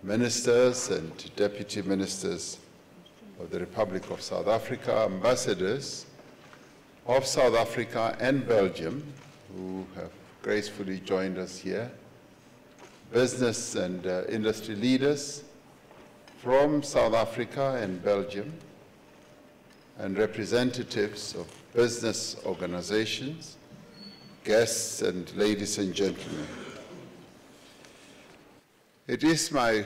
ministers and deputy ministers of the Republic of South Africa, ambassadors of South Africa and Belgium who have gracefully joined us here, business and industry leaders from South Africa and Belgium, and representatives of business organizations, guests, and ladies and gentlemen. It is my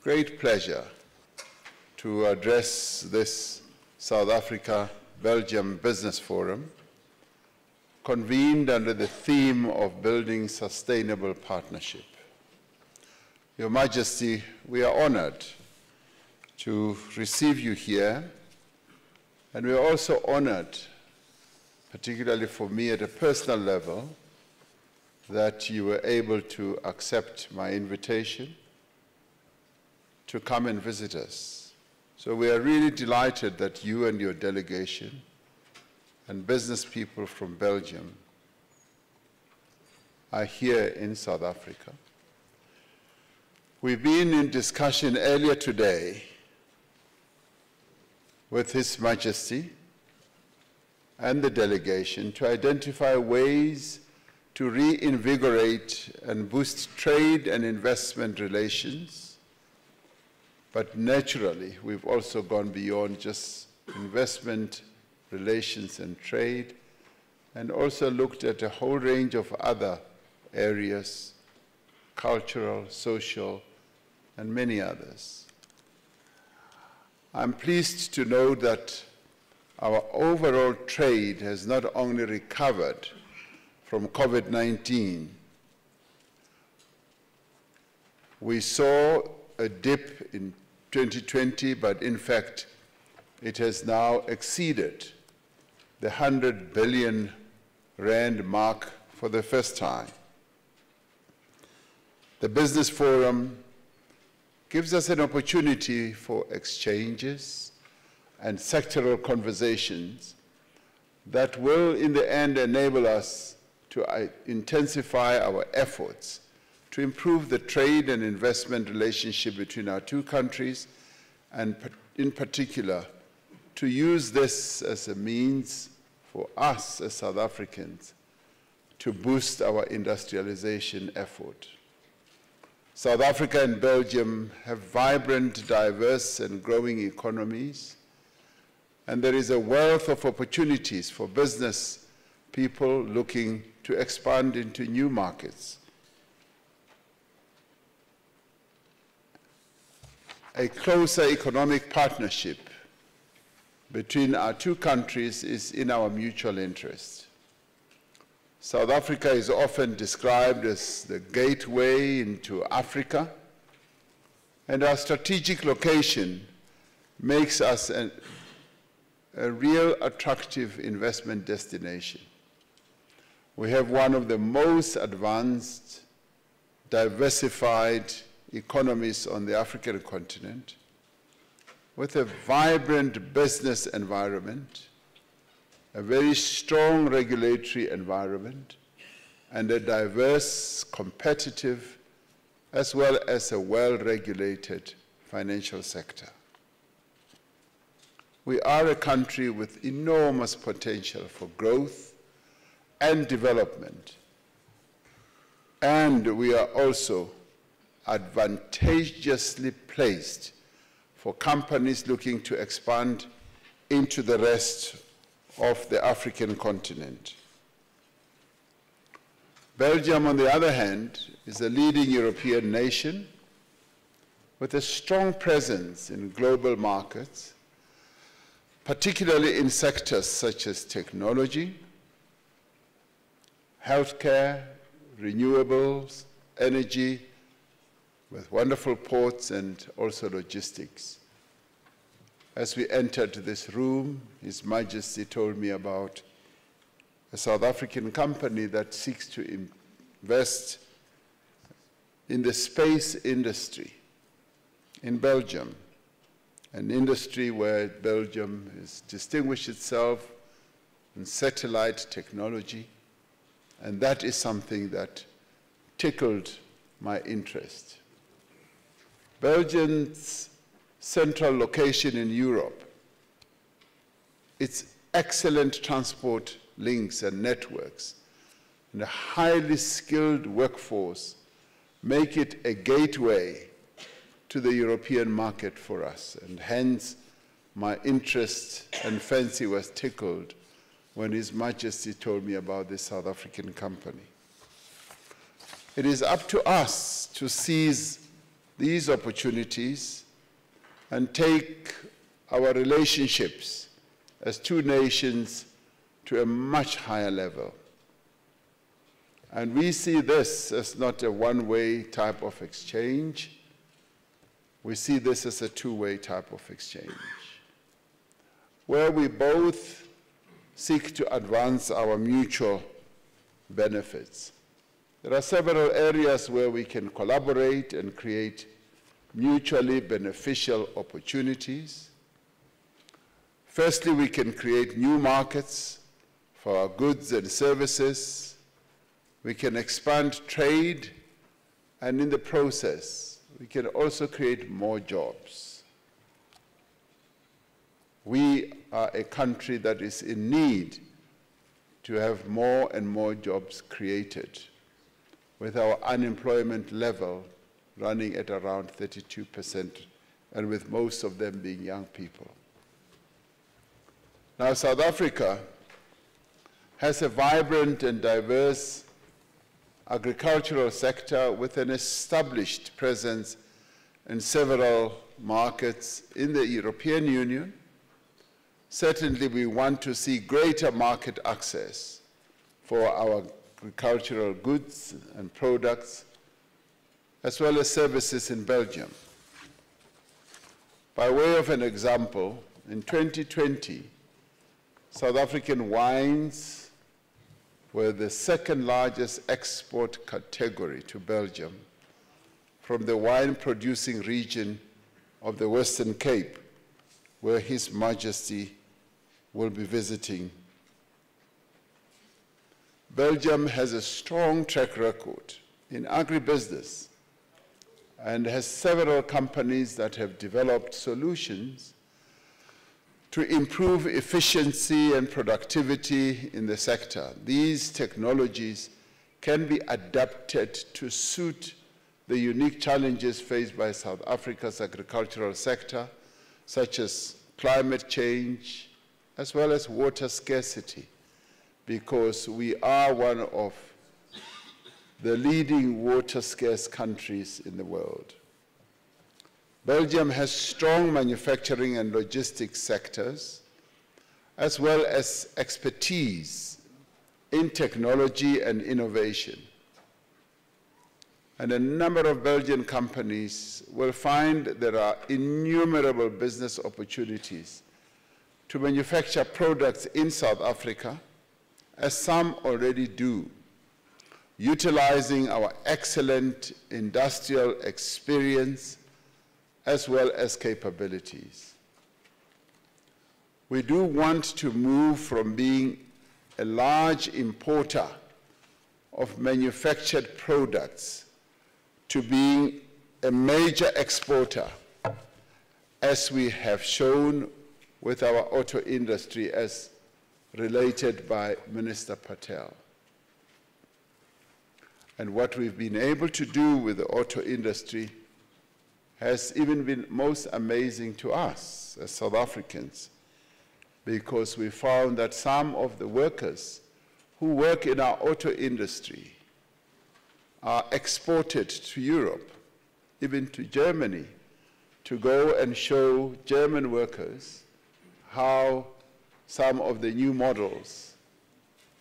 great pleasure to address this South Africa-Belgium Business Forum, convened under the theme of building sustainable partnership. Your Majesty, we are honored to receive you here, and we are also honored, particularly for me at a personal level, that you were able to accept my invitation to come and visit us. So we are really delighted that you and your delegation and business people from Belgium are here in South Africa. We've been in discussion earlier today with His Majesty and the delegation to identify ways to reinvigorate and boost trade and investment relations. But naturally, we've also gone beyond just investment relations and trade, and also looked at a whole range of other areas, cultural, social, and many others. I'm pleased to know that our overall trade has not only recovered from COVID-19. We saw a dip in 2020, but in fact, it has now exceeded the 100 billion rand mark for the first time. The Business Forum gives us an opportunity for exchanges and sectoral conversations that will, in the end, enable us to intensify our efforts to improve the trade and investment relationship between our two countries, and in particular, to use this as a means for us as South Africans to boost our industrialization effort. South Africa and Belgium have vibrant, diverse, and growing economies, and there is a wealth of opportunities for business people looking to expand into new markets. A closer economic partnership between our two countries is in our mutual interest. South Africa is often described as the gateway into Africa, and our strategic location makes us a real attractive investment destination. We have one of the most advanced, diversified economies on the African continent, with a vibrant business environment, a very strong regulatory environment, and a diverse, competitive, as well as a well-regulated financial sector. We are a country with enormous potential for growth and development, and we are also advantageously placed for companies looking to expand into the rest of the African continent. Belgium, on the other hand, is a leading European nation with a strong presence in global markets, particularly in sectors such as technology, healthcare, renewables, energy, with wonderful ports and also logistics. As we entered this room, His Majesty told me about a South African company that seeks to invest in the space industry in Belgium, an industry where Belgium has distinguished itself in satellite technology, and that is something that tickled my interest. Belgium's central location in Europe, its excellent transport links and networks, and a highly skilled workforce make it a gateway to the European market for us. And hence, my interest and fancy was tickled when His Majesty told me about this South African company. It is up to us to seize these opportunities and take our relationships as two nations to a much higher level. And we see this as not a one-way type of exchange. We see this as a two-way type of exchange, where we both seek to advance our mutual benefits. There are several areas where we can collaborate and create mutually beneficial opportunities. Firstly, we can create new markets for our goods and services. We can expand trade, and in the process, we can also create more jobs. We are a country that is in need to have more and more jobs created, with our unemployment level running at around 32%, and with most of them being young people. Now, South Africa has a vibrant and diverse agricultural sector with an established presence in several markets in the European Union. Certainly, we want to see greater market access for our agricultural goods and products, as well as services in Belgium. By way of an example, in 2020, South African wines were the second largest export category to Belgium from the wine-producing region of the Western Cape, where His Majesty will be visiting. Belgium has a strong track record in agribusiness and has several companies that have developed solutions to improve efficiency and productivity in the sector. These technologies can be adapted to suit the unique challenges faced by South Africa's agricultural sector, such as climate change, as well as water scarcity, because we are one of the leading water-scarce countries in the world. Belgium has strong manufacturing and logistics sectors, as well as expertise in technology and innovation. And a number of Belgian companies will find there are innumerable business opportunities to manufacture products in South Africa, as some already do, utilizing our excellent industrial experience as well as capabilities. We do want to move from being a large importer of manufactured products to being a major exporter, as we have shown with our auto industry, as related by Minister Patel. And what we've been able to do with the auto industry has even been most amazing to us as South Africans, because we found that some of the workers who work in our auto industry are exported to Europe, even to Germany, to go and show German workers how some of the new models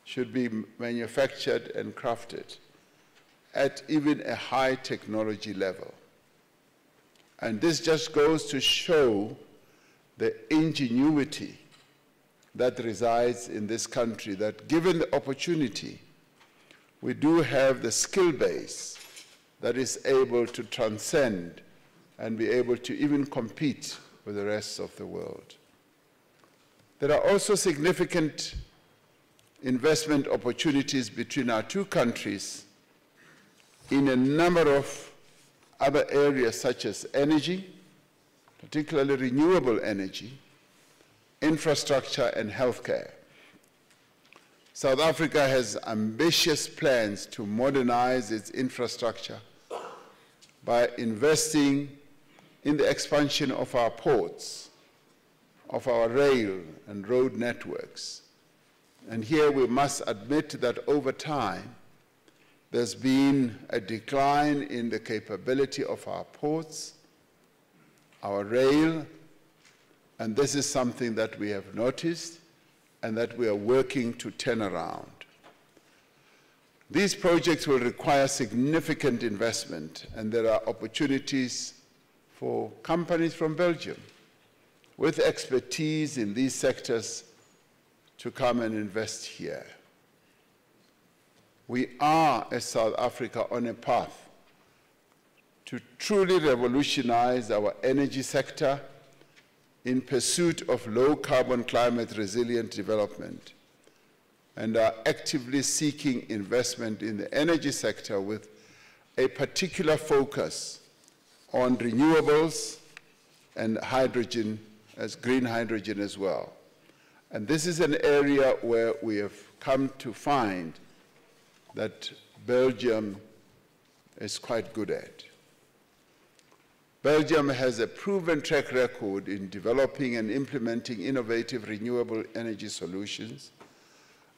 should be manufactured and crafted at even a high technology level. And this just goes to show the ingenuity that resides in this country, that given the opportunity, we do have the skill base that is able to transcend and be able to even compete with the rest of the world. There are also significant investment opportunities between our two countries in a number of other areas such as energy, particularly renewable energy, infrastructure, and healthcare. South Africa has ambitious plans to modernize its infrastructure by investing in the expansion of our ports, of our rail and road networks. And here we must admit that over time, there's been a decline in the capability of our ports, our rail, and this is something that we have noticed and that we are working to turn around. These projects will require significant investment, and there are opportunities for companies from Belgium with expertise in these sectors to come and invest here. We are, as South Africa, on a path to truly revolutionize our energy sector in pursuit of low-carbon, climate-resilient development, and are actively seeking investment in the energy sector with a particular focus on renewables and hydrogen, as green hydrogen as well. And this is an area where we have come to find that Belgium is quite good at. Belgium has a proven track record in developing and implementing innovative renewable energy solutions,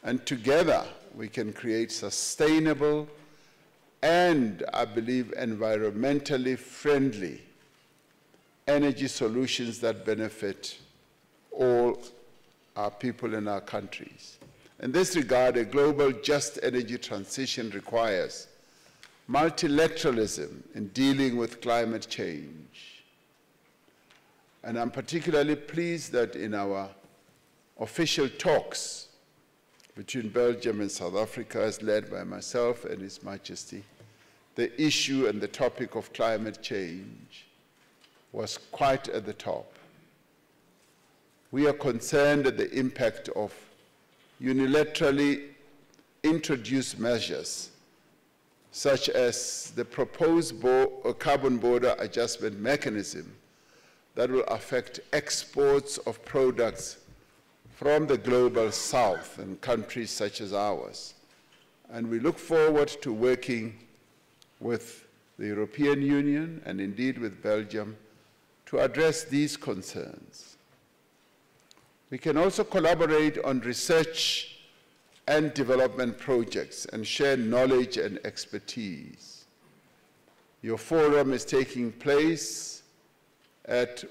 and together we can create sustainable and, I believe, environmentally friendly energy solutions that benefit all our people in our countries. In this regard, a global just energy transition requires multilateralism in dealing with climate change. And I'm particularly pleased that in our official talks between Belgium and South Africa, as led by myself and His Majesty, the issue and the topic of climate change was quite at the top. We are concerned at the impact of unilaterally introduced measures, such as the proposed carbon border adjustment mechanism that will affect exports of products from the global south and countries such as ours. And we look forward to working with the European Union and indeed with Belgium to address these concerns. We can also collaborate on research and development projects and share knowledge and expertise. Your forum is taking place at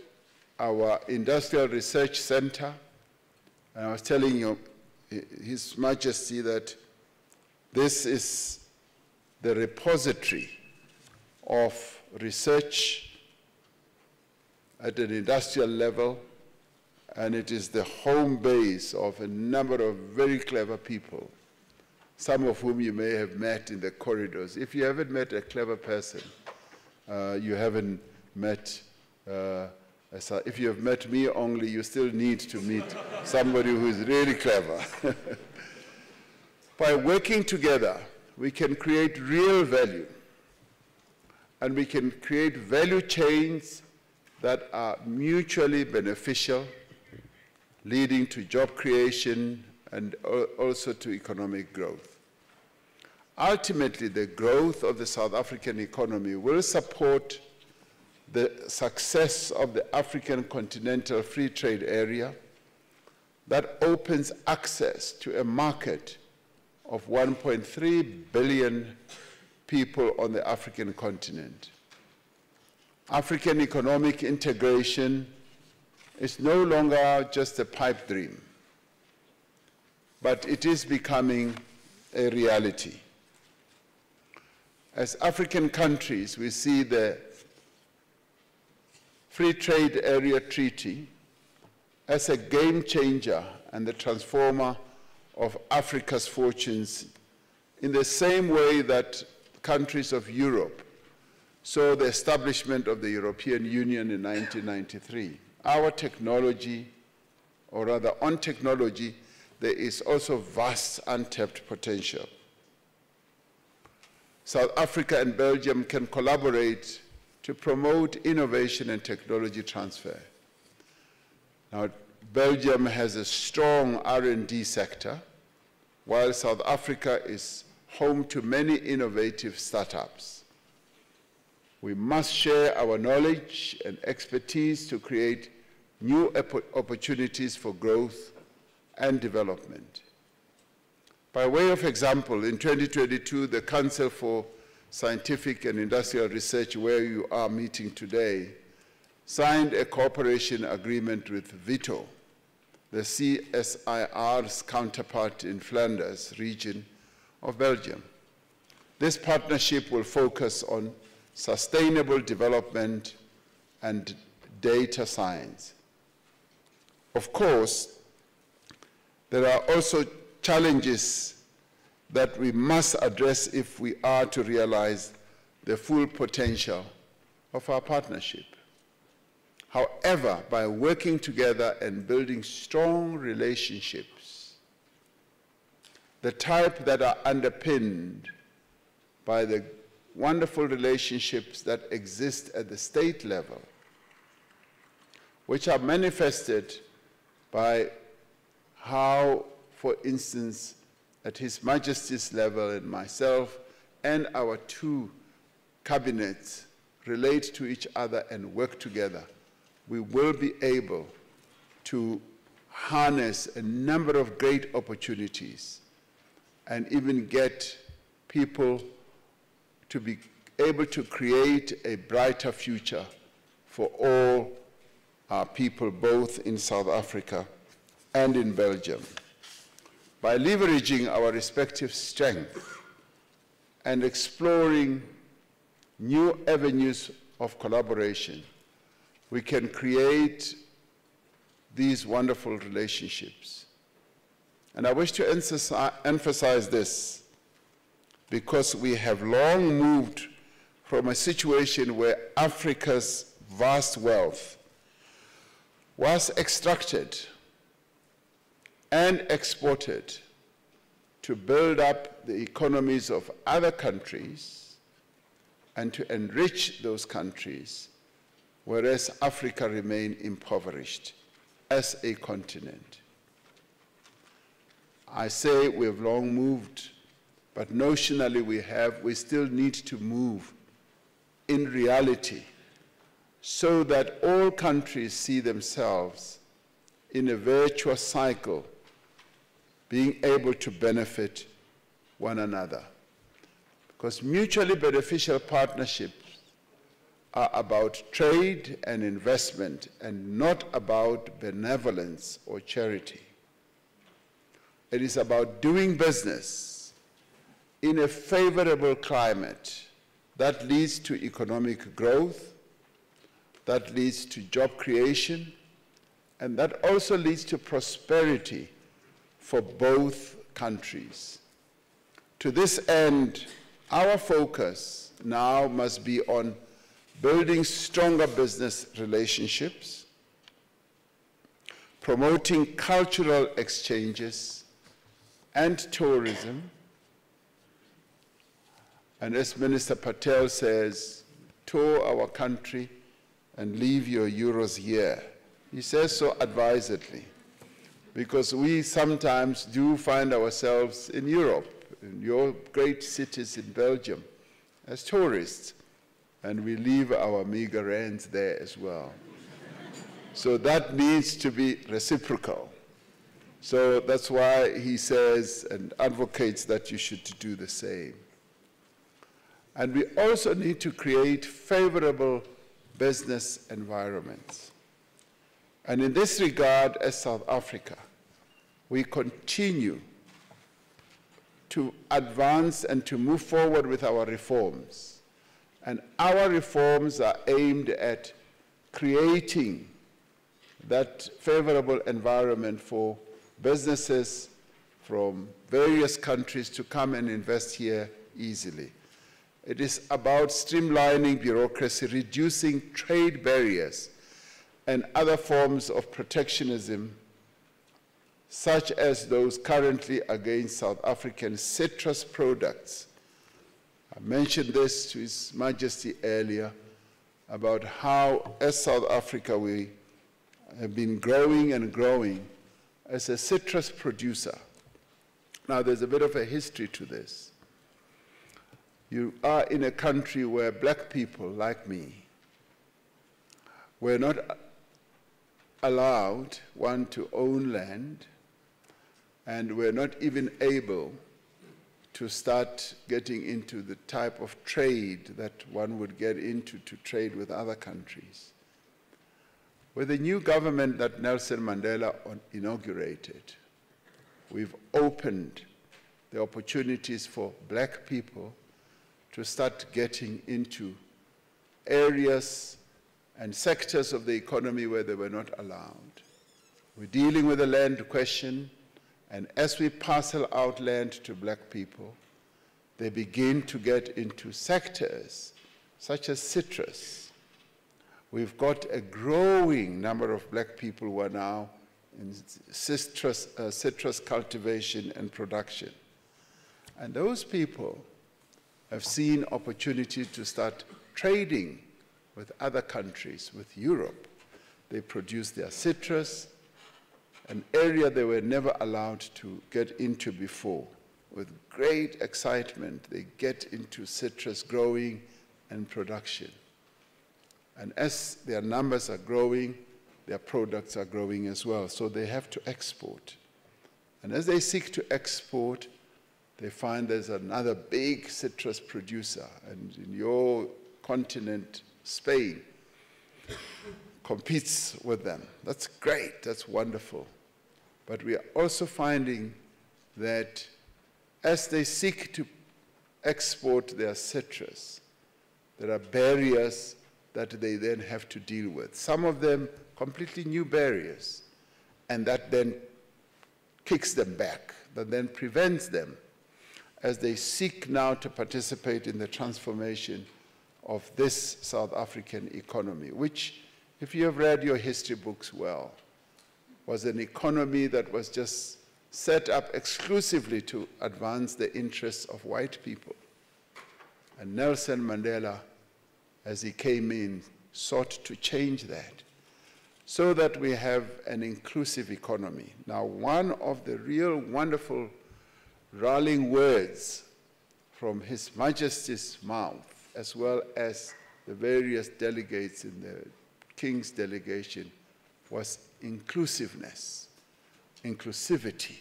our Industrial Research Center, and I was telling you, His Majesty, that this is the repository of research at an industrial level, and it is the home base of a number of very clever people, some of whom you may have met in the corridors. If you haven't met a clever person, you haven't met, if you have met me only, you still need to meet somebody who is really clever. By working together, we can create real value, and we can create value chains that are mutually beneficial, leading to job creation and also to economic growth. Ultimately, the growth of the South African economy will support the success of the African Continental Free Trade Area that opens access to a market of 1.3 billion people on the African continent. African economic integration is no longer just a pipe dream, but it is becoming a reality. As African countries, we see the Free Trade Area Treaty as a game changer and the transformer of Africa's fortunes in the same way that countries of Europe saw the establishment of the European Union in 1993. Our technology, or rather on technology, there is also vast untapped potential. South Africa and Belgium can collaborate to promote innovation and technology transfer. Now, Belgium has a strong R&D sector, while South Africa is home to many innovative startups. We must share our knowledge and expertise to create new opportunities for growth and development. By way of example, in 2022, the Council for Scientific and Industrial Research, where you are meeting today, signed a cooperation agreement with Vito, the CSIR's counterpart in Flanders region of Belgium. This partnership will focus on sustainable development and data science. Of course, there are also challenges that we must address if we are to realize the full potential of our partnership. However, by working together and building strong relationships, the type that are underpinned by the wonderful relationships that exist at the state level, which are manifested by how, for instance, at His Majesty's level and myself and our two cabinets relate to each other and work together, we will be able to harness a number of great opportunities and even get people to be able to create a brighter future for all our people, both in South Africa and in Belgium. By leveraging our respective strengths and exploring new avenues of collaboration, we can create these wonderful relationships. And I wish to emphasize this because we have long moved from a situation where Africa's vast wealth was extracted and exported to build up the economies of other countries and to enrich those countries, whereas Africa remained impoverished as a continent. I say we've long moved, but notionally we still need to move in reality so that all countries see themselves in a virtuous cycle, being able to benefit one another. Because mutually beneficial partnerships are about trade and investment and not about benevolence or charity. It is about doing business in a favorable climate that leads to economic growth, that leads to job creation, and that also leads to prosperity for both countries. To this end, our focus now must be on building stronger business relationships, promoting cultural exchanges and tourism, and as Minister Patel says, tour our country and leave your euros here. He says so advisedly, because we sometimes do find ourselves in Europe, in your great cities in Belgium, as tourists, and we leave our meager rands there as well. So that needs to be reciprocal. So that's why he says and advocates that you should do the same. And we also need to create favorable business environments. And in this regard, as South Africa, we continue to advance and to move forward with our reforms. And our reforms are aimed at creating that favorable environment for businesses from various countries to come and invest here easily. It is about streamlining bureaucracy, reducing trade barriers, and other forms of protectionism, such as those currently against South African citrus products. I mentioned this to His Majesty earlier, about how, as South Africa, we have been growing and growing as a citrus producer. Now, there's a bit of a history to this. You are in a country where black people, like me, were not allowed, one, to own land, and were not even able to start getting into the type of trade that one would get into to trade with other countries. With the new government that Nelson Mandela inaugurated, we've opened the opportunities for black people to start getting into areas and sectors of the economy where they were not allowed. We're dealing with the land question, and as we parcel out land to black people, they begin to get into sectors such as citrus. We've got a growing number of black people who are now in citrus cultivation and production. And those people have seen opportunity to start trading with other countries, with Europe. They produce their citrus, an area they were never allowed to get into before. With great excitement, they get into citrus growing and production. And as their numbers are growing, their products are growing as well, so they have to export. And as they seek to export, they find there's another big citrus producer, and in your continent, Spain, competes with them. That's great, that's wonderful. But we are also finding that as they seek to export their citrus, there are barriers that they then have to deal with. Some of them completely new barriers, and that then kicks them back, that then prevents them as they seek now to participate in the transformation of this South African economy, which, if you have read your history books well, was an economy that was just set up exclusively to advance the interests of white people. And Nelson Mandela, as he came in, sought to change that so that we have an inclusive economy. Now, one of the real wonderful rallying words from His Majesty's mouth, as well as the various delegates in the King's delegation, was inclusiveness, inclusivity,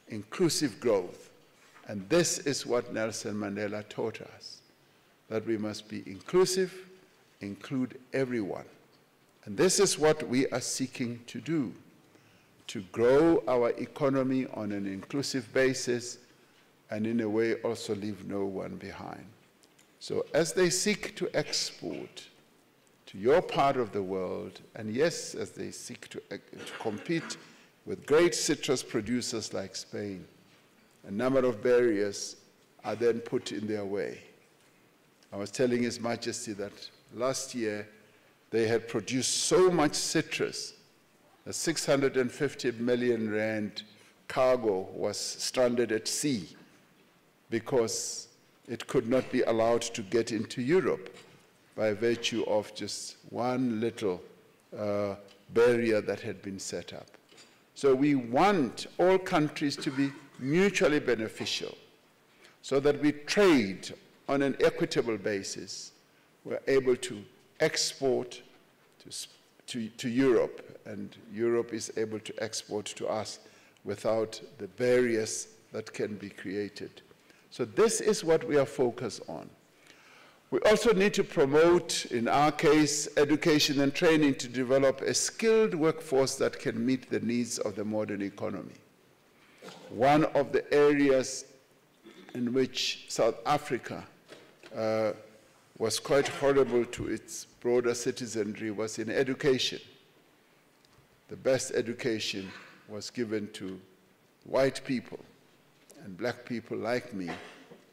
inclusive growth. And this is what Nelson Mandela taught us, that we must be inclusive, include everyone. And this is what we are seeking to do, to grow our economy on an inclusive basis, and in a way also leave no one behind. So as they seek to export to your part of the world, and yes, as they seek to compete with great citrus producers like Spain, a number of barriers are then put in their way. I was telling His Majesty that last year they had produced so much citrus, a 650 million rand cargo was stranded at sea because it could not be allowed to get into Europe by virtue of just one little barrier that had been set up. So we want all countries to be mutually beneficial so that we trade on an equitable basis. We're able to export to Europe, and Europe is able to export to us without the barriers that can be created. So this is what we are focused on. We also need to promote, in our case, education and training to develop a skilled workforce that can meet the needs of the modern economy. One of the areas in which South Africa was quite horrible to its broader citizenry was in education. The best education was given to white people, and black people like me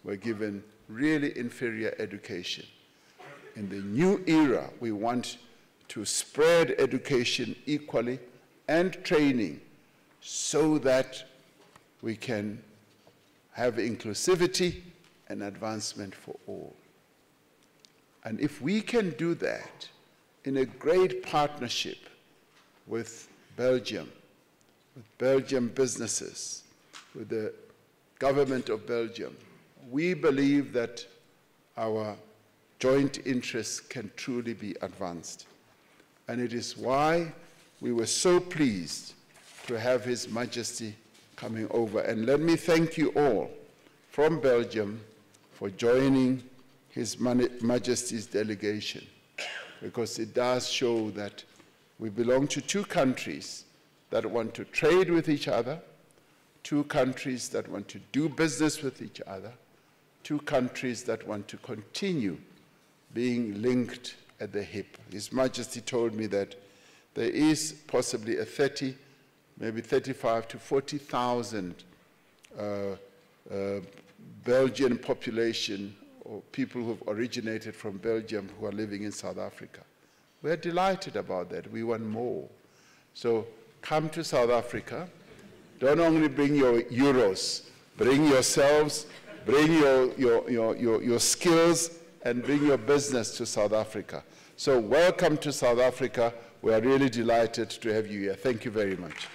were given really inferior education. In the new era, we want to spread education equally and training so that we can have inclusivity and advancement for all. And if we can do that in a great partnership with Belgium businesses, with the government of Belgium, we believe that our joint interests can truly be advanced. And it is why we were so pleased to have His Majesty coming over. And let me thank you all from Belgium for joining His Majesty's delegation, because it does show that we belong to two countries that want to trade with each other, two countries that want to do business with each other, two countries that want to continue being linked at the hip. His Majesty told me that there is possibly a 30, maybe 35 to 40,000 Belgian population or people who have originated from Belgium who are living in South Africa. We're delighted about that. We want more. So come to South Africa. Don't only bring your euros, bring yourselves, bring your skills, and bring your business to South Africa. So welcome to South Africa. We are really delighted to have you here. Thank you very much.